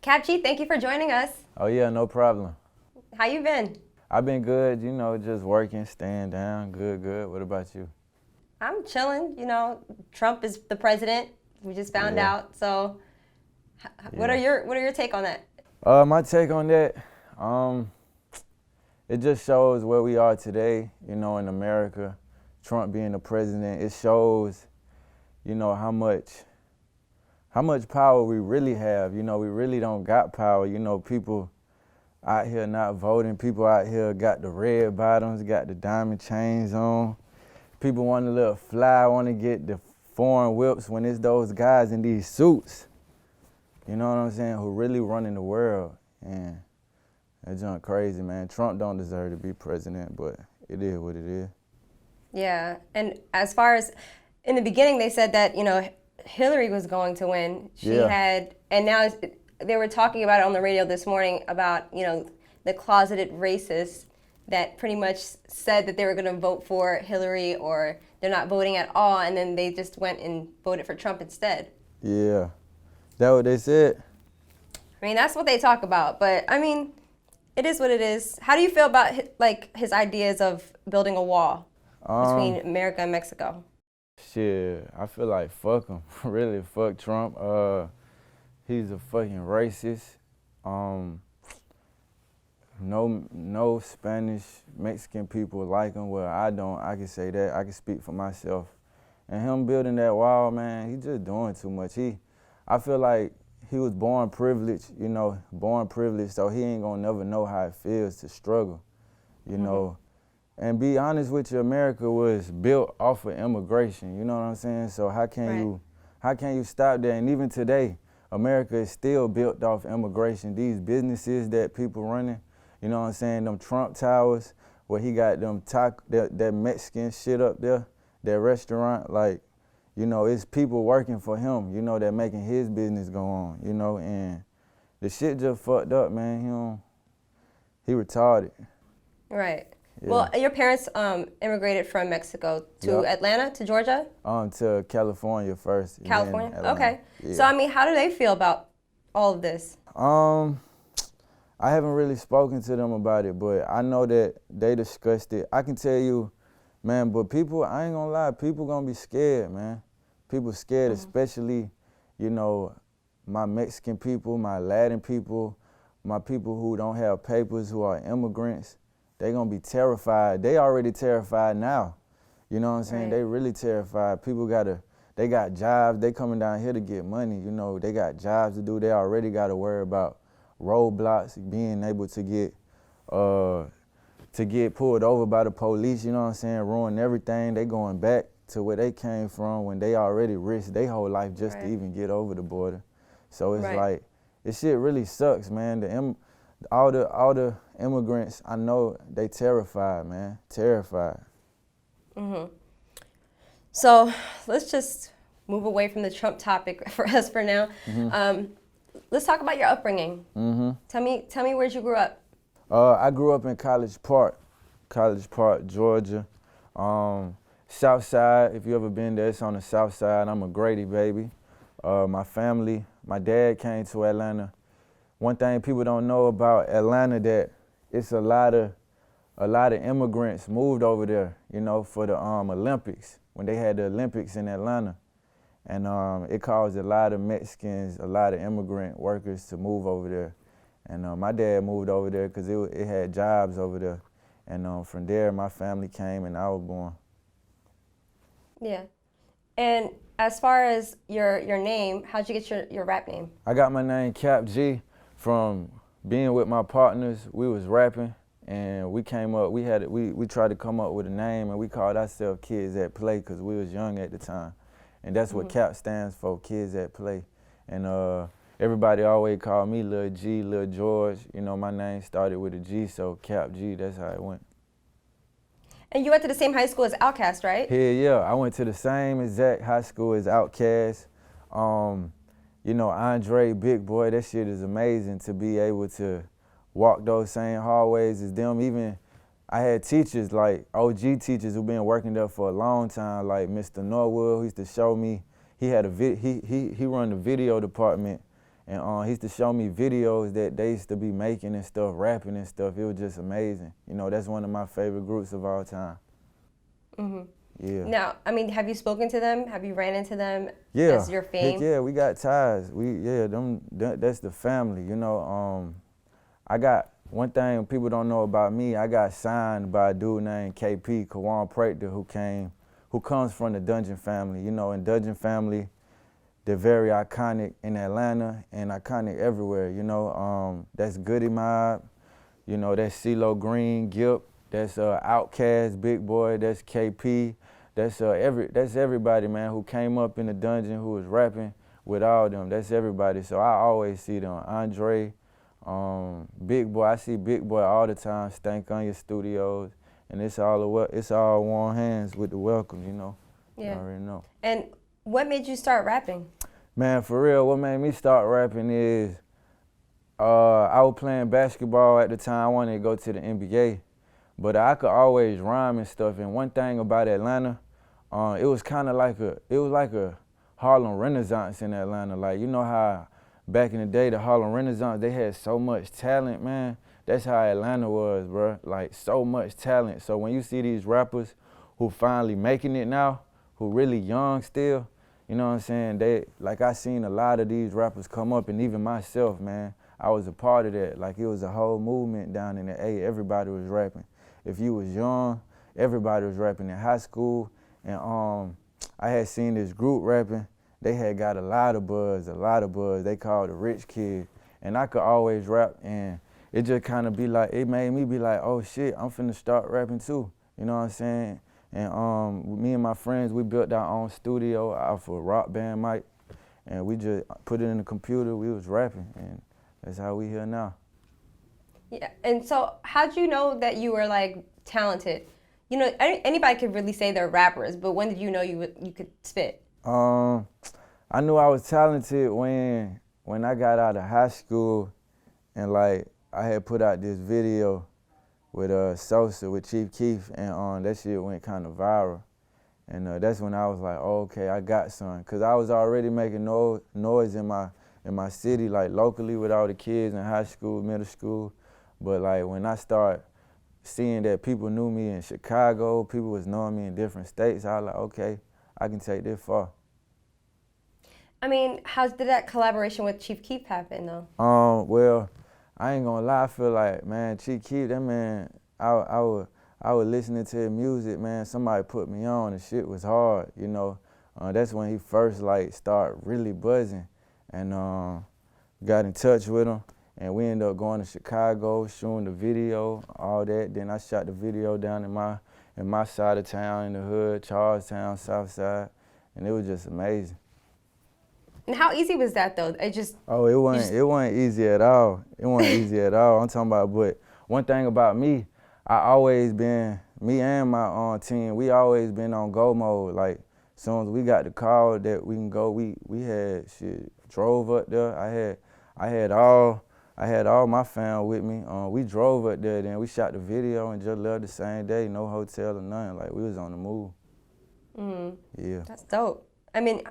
Kap G, thank you for joining us. Oh yeah, no problem. How you been? I've been good, just working, staying down, good. What about you? I'm chilling. Trump is the president. We just found Yeah. out. So, what are your take on that? My take on that, it just shows where we are today, in America. Trump being the president, it shows, how much power we really have. We really don't got power. People out here not voting. People out here got the red bottoms, got the diamond chains on. People want to look fly, want to get the foreign whips when it's those guys in these suits. You know what I'm saying? Who really running the world. And that's junk crazy, man. Trump don't deserve to be president, but it is what it is. Yeah, and as far as in the beginning, they said that Hillary was going to win. And now they were talking about it on the radio this morning about the closeted racists that pretty much said that they were going to vote for Hillary or they're not voting at all, and then they just went and voted for Trump instead. Yeah, that what they said. I mean, that's what they talk about, but I mean, it is what it is. How do you feel about his ideas of building a wall between America and Mexico? Shit, I feel like fuck him. Really, fuck Trump. He's a fucking racist. No Spanish, Mexican people like him. Well, I don't. I can say that. I can speak for myself. And him building that wall, man, he just doing too much. I feel like he was born privileged, so he ain't gonna never know how it feels to struggle, And be honest with you, America was built off of immigration, you know what I'm saying? So how can you stop that? And even today, America is still built off immigration. These businesses that people running, you know what I'm saying? Them Trump Towers, where he got them that Mexican shit up there, that restaurant, it's people working for him, that making his business go on, and the shit just fucked up, man. He retarded. Right. Yeah. Well, your parents immigrated from Mexico to Atlanta, to Georgia? To California first. California? Okay. Yeah. So, I mean, how do they feel about all of this? I haven't really spoken to them about it, but I know that they discussed it. I can tell you, man, but people, I ain't gonna lie, people gonna be scared, man. People scared, especially, my Mexican people, my Latin people, my people who don't have papers, who are immigrants. They gonna be terrified. They already terrified now. You know what I'm saying? Right. They really terrified. They got jobs. They coming down here to get money. They got jobs to do. They already got to worry about roadblocks, being able to get pulled over by the police. You know what I'm saying? Ruin everything. They going back to where they came from when they already risked their whole life just to even get over the border. So it's like, this shit really sucks, man. All the immigrants, I know they terrified, man. Terrified. So let's just move away from the Trump topic for us for now. Let's talk about your upbringing. Tell me where you grew up. I grew up in College Park, Georgia. South Side, if you ever been there, it's on the South Side. I'm a Grady baby. My family, my dad came to Atlanta. One thing people don't know about Atlanta, that it's a lot of immigrants moved over there, for the Olympics, when they had the Olympics in Atlanta. And it caused a lot of Mexicans, a lot of immigrant workers to move over there. And my dad moved over there because it had jobs over there. And from there, my family came and I was born. Yeah. And as far as your name, how'd you get your rap name? I got my name Kap G from being with my partners. We was rapping and we came up, we tried to come up with a name, and we called ourselves Kids at Play because we was young at the time. And that's what Kap stands for, Kids at Play. And everybody always called me Lil G, Lil George. My name started with a G, so Kap G, that's how it went. And you went to the same high school as Outkast, right? Hell yeah, I went to the same exact high school as Outkast. Andre, Big Boy, that shit is amazing to be able to walk those same hallways as them. Even I had teachers, like OG teachers who've been working there for a long time, like Mr. Norwood, who used to show me. He had he run the video department, And he used to show me videos that they used to be making and stuff, rapping and stuff. It was just amazing. You know, that's one of my favorite groups of all time. Mm-hmm. Yeah. Now, I mean, have you spoken to them? Have you ran into them Yeah. as your fame? Heck yeah, we got ties. That's the family, you know. I got one thing people don't know about me. I got signed by a dude named KP, Kawan Prater, who comes from the Dungeon family. You know, in Dungeon family, they're very iconic in Atlanta and iconic everywhere. You know, that's Goody Mob. You know, that's CeeLo Green, Gip. That's Outkast, Big Boy. That's KP. That's everybody, man, who came up in the dungeon, who was rapping with all them. That's everybody. So I always see them. Andre, Big Boy. I see Big Boy all the time. Stank on your studios, and it's all warm hands with the welcome. You know. Yeah. You already know. And what made you start rapping? Man, for real, what made me start rapping is I was playing basketball at the time. I wanted to go to the NBA, but I could always rhyme and stuff. And one thing about Atlanta, it was kind of like a Harlem Renaissance in Atlanta. Like, you know how back in the day, the Harlem Renaissance, they had so much talent, man. That's how Atlanta was, bro. Like, so much talent. So when you see these rappers who finally making it now, who really young still, you know what I'm saying? I seen a lot of these rappers come up, and even myself, man, I was a part of that. Like, it was a whole movement down in the A. Everybody was rapping. If you was young, everybody was rapping in high school. And I had seen this group rapping. They had got a lot of buzz. They called the Rich Kid. And I could always rap, and it just kind of it made me be like, oh shit, I'm finna start rapping too. You know what I'm saying? And me and my friends, we built our own studio off of Rock Band mic, and we just put it in the computer. We was rapping, and that's how we here now. Yeah, and so how'd you know that you were like talented? You know, anybody could really say they're rappers, but when did you know you could spit? I knew I was talented when I got out of high school, and like I had put out this video with Sosa, with Chief Keef, and that shit went kind of viral. And that's when I was like, oh, okay, I got some. Cause I was already making noise in my city, like locally with all the kids in high school, middle school. But like when I start seeing that people knew me in Chicago, people was knowing me in different states, I was like, okay, I can take this far. I mean, how did that collaboration with Chief Keef happen though? Well, I ain't gonna lie, I feel like, man, Chief Keef, that man, I was listening to his music, man, somebody put me on, and shit was hard, you know. That's when he first like started really buzzing, and got in touch with him, and we ended up going to Chicago, shooting the video, all that. Then I shot the video down in my side of town, in the hood, Charlestown, South Side, and it was just amazing. And how easy was that though? It wasn't easy at all. It wasn't easy at all. I'm talking about, but one thing about me, me and my team, we always been on go mode. Like, as soon as we got the call that we can go, we had shit, drove up there. I had all my fam with me. We drove up there, then we shot the video and just left the same day, no hotel or nothing. Like, we was on the move. Mm-hmm. Yeah. That's dope. I mean,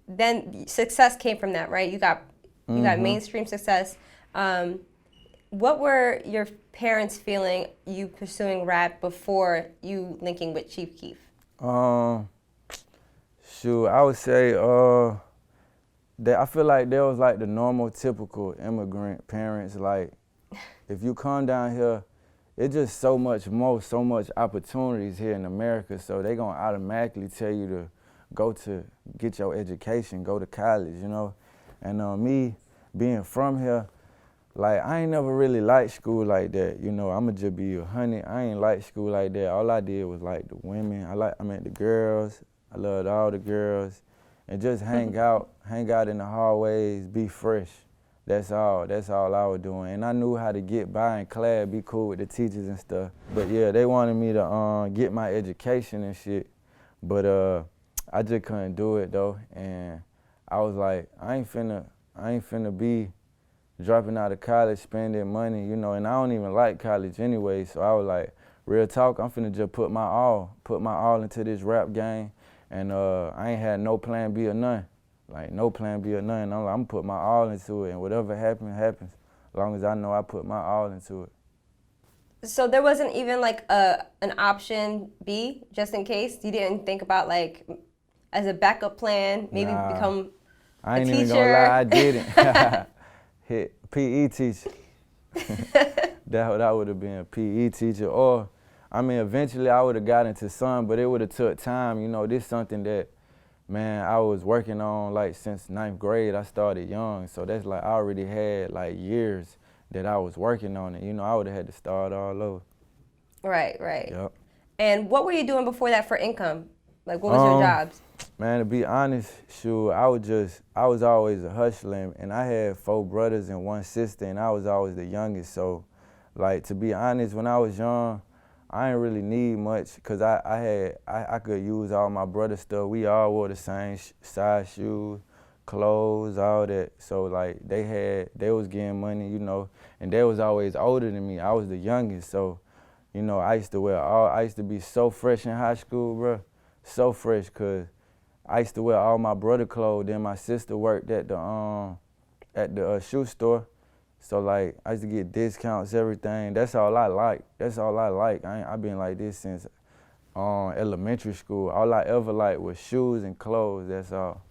then success came from that, right? You got mainstream success. What were your parents feeling you pursuing rap before you linking with Chief Keef? Shoot, I would say I feel like there was like the normal, typical immigrant parents. Like, if you come down here, it's just so much opportunities here in America. So they gonna automatically tell you to get your education, go to college, you know. And me being from here, like, I ain't never really liked school like that, you know. I'ma just be 100. I ain't like school like that. All I did was like the women. I meant the girls. I loved all the girls, and just hang out in the hallways, be fresh. That's all I was doing. And I knew how to get by in class, be cool with the teachers and stuff. But yeah, they wanted me to get my education and shit. But I just couldn't do it though. And I was like, I ain't finna be dropping out of college, spending money, you know, and I don't even like college anyway. So I was like, real talk, I'm finna just put my all into this rap game. And I ain't had no plan B or none. Like no plan B or nothing. I'm gonna put my all into it, and whatever happens, happens. As long as I know I put my all into it. So there wasn't even like an option B, just in case? You didn't think about like as a backup plan, maybe become I ain't a even teacher? gonna lie, I didn't. Hit PE teacher. That would have been a PE teacher, or I mean, eventually I would have got into some, but it would have took time. You know, this something that, man, I was working on like since 9th grade. I started young, so that's like I already had like years that I was working on it. You know, I would have had to start all over. Right, right. Yep. And what were you doing before that for income? Like, what was your jobs? Man, to be honest, shoot, I was always a hustler, and I had 4 brothers and 1 sister, and I was always the youngest. So, like, to be honest, when I was young, I didn't really need much, because I could use all my brother's stuff. We all wore the same size shoes, clothes, all that. So, like, they was getting money, you know, and they was always older than me. I was the youngest, so, you know, I used to be so fresh in high school, bro. So fresh, cause I used to wear all my brother clothes. Then my sister worked at the shoe store, so like I used to get discounts, everything. That's all I like. I've been like this since elementary school. All I ever liked was shoes and clothes. That's all.